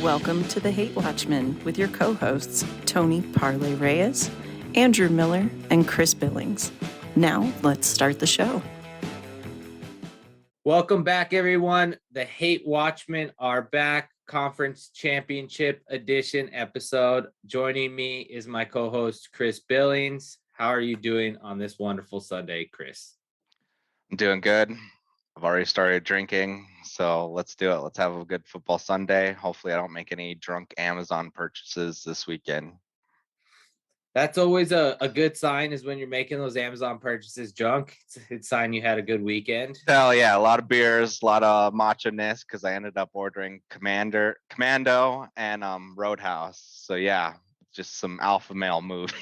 Welcome to the Hate Watchmen with your co-hosts Tony Parlay Reyes, Andrew Miller, and Chris Billings. Now let's start the show. Welcome back, everyone. The Hate Watchmen are back. Conference Championship Edition episode. Joining me is my co-host Chris Billings. How are you doing on this wonderful Sunday, Chris? I'm doing good. I've already started drinking, so let's do it. Let's have a good football Sunday. Hopefully I don't make any drunk Amazon purchases this weekend. That's always a good sign, is when you're making those Amazon purchases drunk. It's a sign you had a good weekend. Hell yeah, a lot of beers, a lot of matcha-ness because I ended up ordering Commando and Roadhouse. So yeah, just some alpha male movies.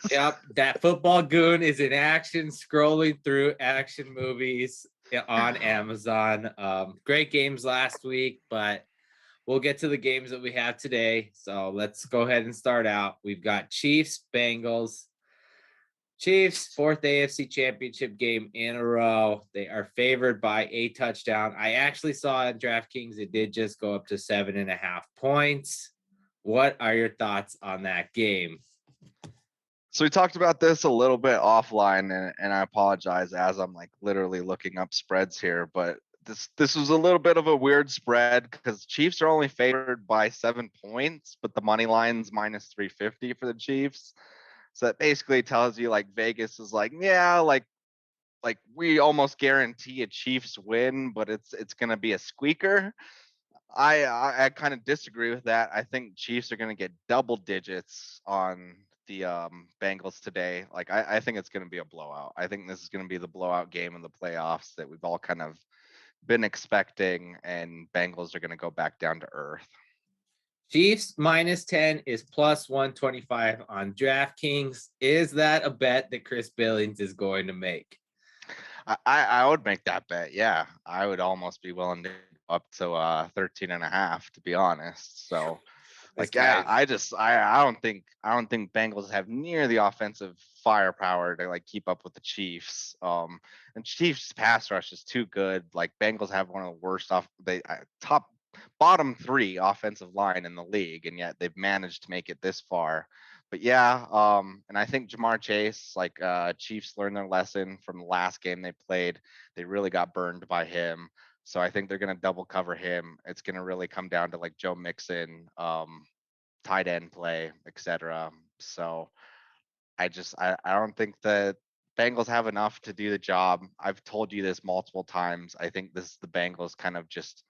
Yep, that football goon is in action, scrolling through action movies on Amazon. Great games last week, but we'll get to the games that we have today. So let's go ahead and start out. We've got Chiefs, Bengals. Chiefs, fourth AFC Championship game in a row. They are favored by a touchdown. I actually saw in DraftKings it did just go up to 7.5 points. What are your thoughts on that game? So we talked about this a little bit offline, and I apologize as I'm like literally looking up spreads here, but this was a little bit of a weird spread because Chiefs are only favored by 7 points, but the money line's minus 350 for the Chiefs. So that basically tells you like Vegas is like, yeah, like we almost guarantee a Chiefs win, but it's gonna be a squeaker. I kind of disagree with that. I think Chiefs are gonna get double digits on the Bengals today. Like I think it's gonna be a blowout. I think this is gonna be the blowout game in the playoffs that we've all kind of been expecting, and Bengals are gonna go back down to earth. Chiefs minus 10 is plus 125 on DraftKings. Is that a bet that Chris Billings is going to make? I would make that bet. Yeah, I would almost be willing to go up to 13.5, to be honest. So like, yeah, I don't think Bengals have near the offensive firepower to like keep up with the Chiefs. And Chiefs pass rush is too good. Like Bengals have one of the worst bottom three offensive line in the league, and yet they've managed to make it this far. But yeah, and I think Jamar Chase, like Chiefs learned their lesson from the last game they played. They really got burned by him. So I think they're going to double cover him. It's going to really come down to like Joe Mixon, tight end play, etc. So I don't think the Bengals have enough to do the job. I've told you this multiple times. I think this is the Bengals kind of just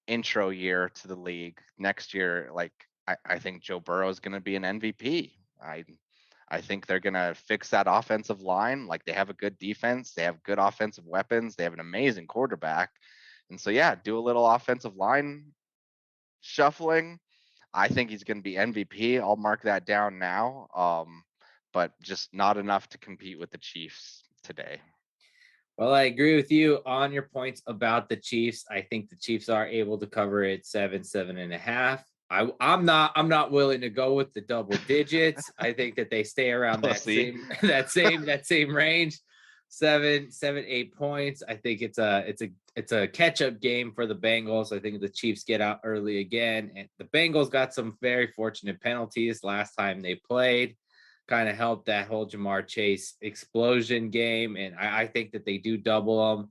intro year to the league. Next year, like I think Joe Burrow is going to be an MVP. I think they're going to fix that offensive line. Like they have a good defense, they have good offensive weapons, they have an amazing quarterback. And so yeah, do a little offensive line shuffling. I think he's going to be MVP. I'll mark that down now. But just not enough to compete with the Chiefs today. Well, I agree with you on your points about the Chiefs. I think the Chiefs are able to cover it 7.5. I'm not willing to go with the double digits. I think that they stay around that same range, 8 points. I think it's a catch up game for the Bengals. I think the Chiefs get out early again, and the Bengals got some very fortunate penalties last time they played. Kind of helped that whole Jamar Chase explosion game, and I think that they do double them.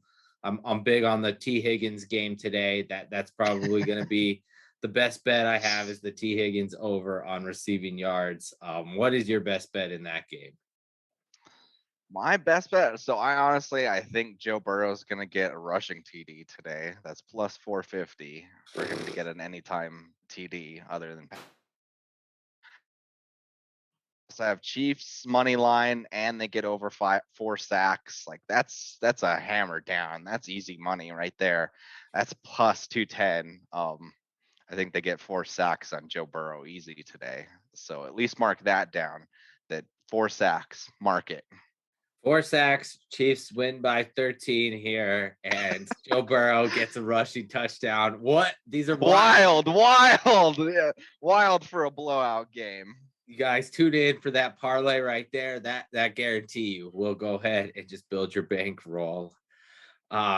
I'm big on the T. Higgins game today. That's probably going to be the best bet I have, is the T. Higgins over on receiving yards. What is your best bet in that game? My best bet. So I think Joe Burrow is going to get a rushing TD today. That's plus 450 for him to get an anytime TD other than. So I have Chiefs money line, and they get over 4 sacks. Like that's a hammer down. That's easy money right there. That's plus 210. I think they get 4 sacks on Joe Burrow easy today. So at least mark that down. That 4 sacks, mark it. 4 sacks, Chiefs win by 13 here, and Joe Burrow gets a rushing touchdown. What? These are wild. Yeah, wild for a blowout game. You guys tune in for that parlay right there. That guarantee you will go ahead and just build your bankroll.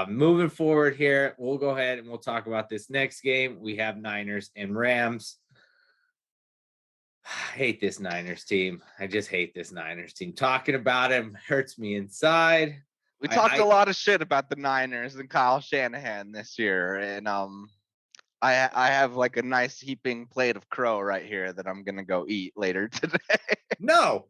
Moving forward here, we'll go ahead and we'll talk about this next game. We have Niners and Rams. I hate this Niners team. I just hate this Niners team. Talking about him hurts me inside. We talked a lot of shit about the Niners and Kyle Shanahan this year, and I have like a nice heaping plate of crow right here that I'm gonna go eat later today. No,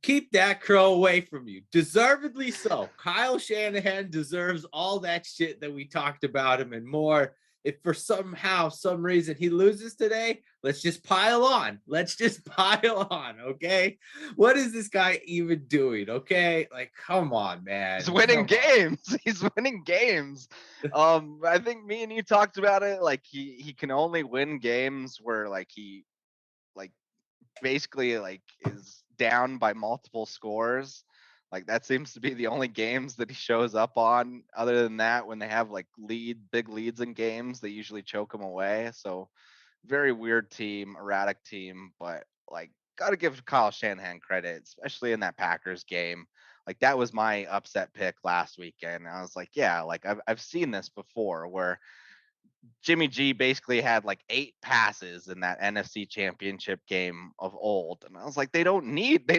keep that crow away from you. Deservedly so. Kyle Shanahan deserves all that shit that we talked about him and more. If for some reason he loses today, let's just pile on. Okay? What is this guy even doing? Okay? Like, come on, man. He's winning games. He's winning games. I think me and you talked about it. Like he can only win games where like he like basically like is down by multiple scores. Like that seems to be the only games that he shows up on. Other than that, when they have like big leads in games, they usually choke him away. So very weird team, erratic team, but like got to give Kyle Shanahan credit, especially in that Packers game. Like that was my upset pick last weekend. I was like, yeah, like I've seen this before where Jimmy G basically had like 8 passes in that NFC Championship game of old, and I was like, they don't need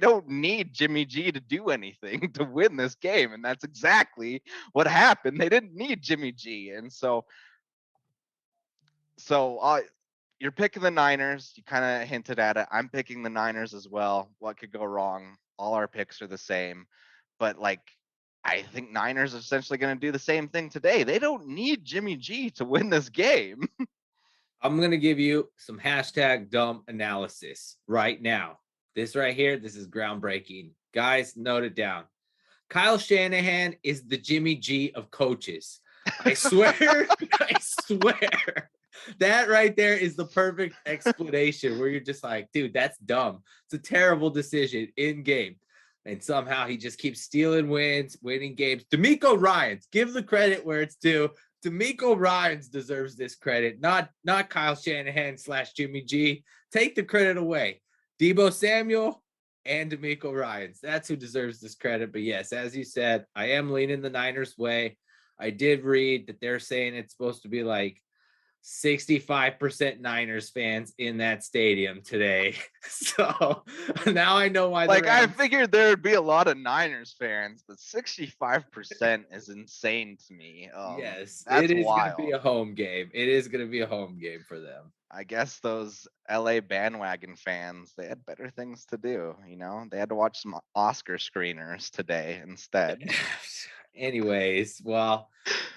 Jimmy G to do anything to win this game, and that's exactly what happened. They didn't need Jimmy G, and so you're picking the Niners. You kind of hinted at it. I'm picking the Niners as well. What could go wrong? All our picks are the same, but like I think Niners are essentially going to do the same thing today. They don't need Jimmy G to win this game. I'm going to give you some hashtag dumb analysis right now. This right here, this is groundbreaking. Guys, note it down. Kyle Shanahan is the Jimmy G of coaches. I swear, I swear. That right there is the perfect explanation where you're just like, dude, that's dumb. It's a terrible decision in game. And somehow he just keeps stealing wins, winning games. D'Amico Ryans, give the credit where it's due. D'Amico Ryans deserves this credit, not Kyle Shanahan / Jimmy G. Take the credit away. Deebo Samuel and D'Amico Ryans. That's who deserves this credit. But yes, as you said, I am leaning the Niners' way. I did read that they're saying it's supposed to be like 65% Niners fans in that stadium today. So now I know why. Like I figured there would be a lot of Niners fans, but 65% is insane to me. Yes, that's it is wild. Going to be a home game. It is going to be a home game for them. I guess those LA bandwagon fans, they had better things to do. You know, they had to watch some Oscar screeners today instead. Anyways, well,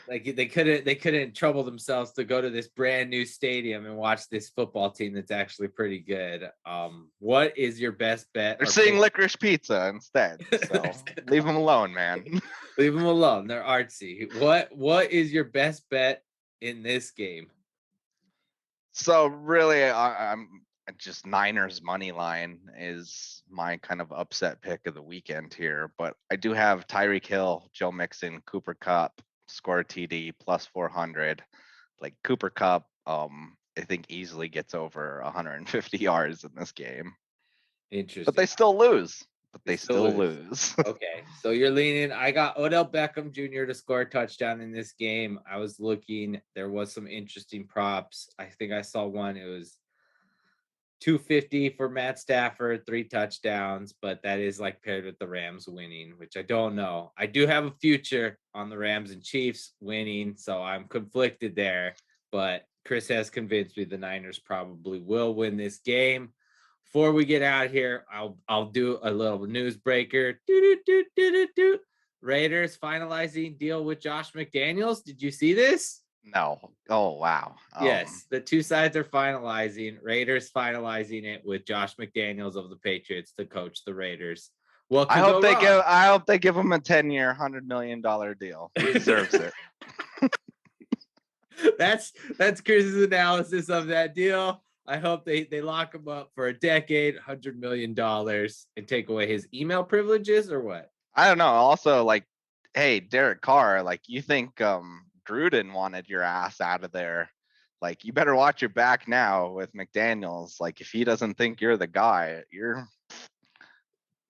like they couldn't trouble themselves to go to this brand new stadium and watch this football team that's actually pretty good. What is your best bet? They're seeing licorice pizza instead. So leave them alone, man. Leave them alone. They're artsy. What is your best bet in this game? So really, I'm just Niners money line is my kind of upset pick of the weekend here. But I do have Tyreek Hill, Joe Mixon, Cooper Kupp, score TD plus 400. Like Cooper Kupp, I think easily gets over 150 yards in this game. Interesting. But they still lose. They still lose. Okay, so you're leaning. I got Odell Beckham Jr. to score a touchdown in this game. I was looking. There was some interesting props. I think I saw one. It was 250 for Matt Stafford, 3 touchdowns, but that is like paired with the Rams winning, which I don't know. I do have a future on the Rams and Chiefs winning, so I'm conflicted there. But Chris has convinced me the Niners probably will win this game. Before we get out of here, I'll do a little news breaker. Raiders finalizing deal with Josh McDaniels. Did you see this? No. Oh, wow. Yes, the two sides are finalizing. Raiders finalizing it with Josh McDaniels of the Patriots to coach the Raiders. Well, I hope they give him a 10-year, $100 million deal. He deserves it. That's Chris's analysis of that deal. I hope they lock him up for a decade, $100 million, and take away his email privileges, or what? I don't know. Also, like, hey, Derek Carr, like, you think Gruden wanted your ass out of there? Like, you better watch your back now with McDaniels. Like, if he doesn't think you're the guy, you're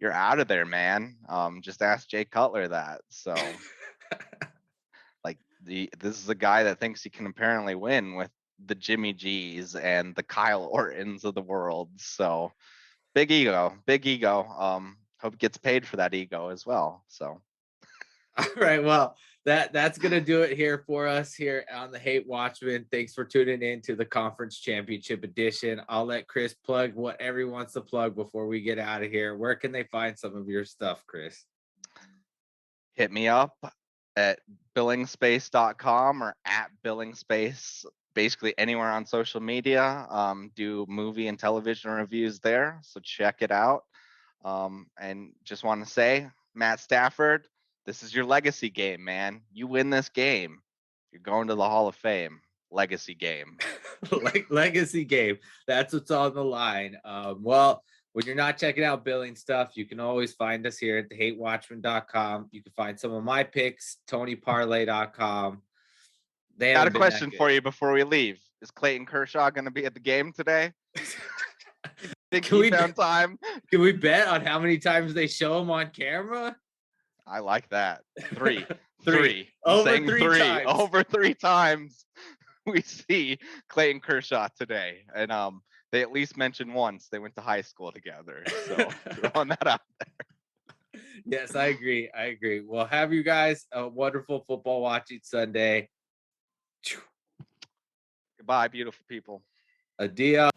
out of there, man. Just ask Jay Cutler that. So this is a guy that thinks he can apparently win with the Jimmy G's and the Kyle Ortons of the world. So big ego. Hope gets paid for that ego as well. So all right, well, that's gonna do it here for us here on the Hate Watchman. Thanks for tuning in to the Conference Championship Edition. I'll let Chris plug whatever he wants to plug before we get out of here. Where can they find some of your stuff, Chris? hit me up at billingsspace.com or at Billingsspace, basically anywhere on social media. Do movie and television reviews there, so check it out. And just want to say, Matt Stafford, this is your legacy game, man. You win this game, you're going to the Hall of Fame. Legacy game. Legacy game. That's what's on the line. Well, when you're not checking out billing stuff, you can always find us here at thehatewatchman.com. You can find some of my picks, tonyparlay.com. Got a question for you before we leave. Is Clayton Kershaw going to be at the game today? Think he found time? Can we bet on how many times they show him on camera? I like that. Three. Over three times. Over 3 times we see Clayton Kershaw today. And they at least mentioned once they went to high school together. So throwing that out there. Yes, I agree. Well, have you guys a wonderful football watching Sunday. Goodbye, beautiful people. Adios.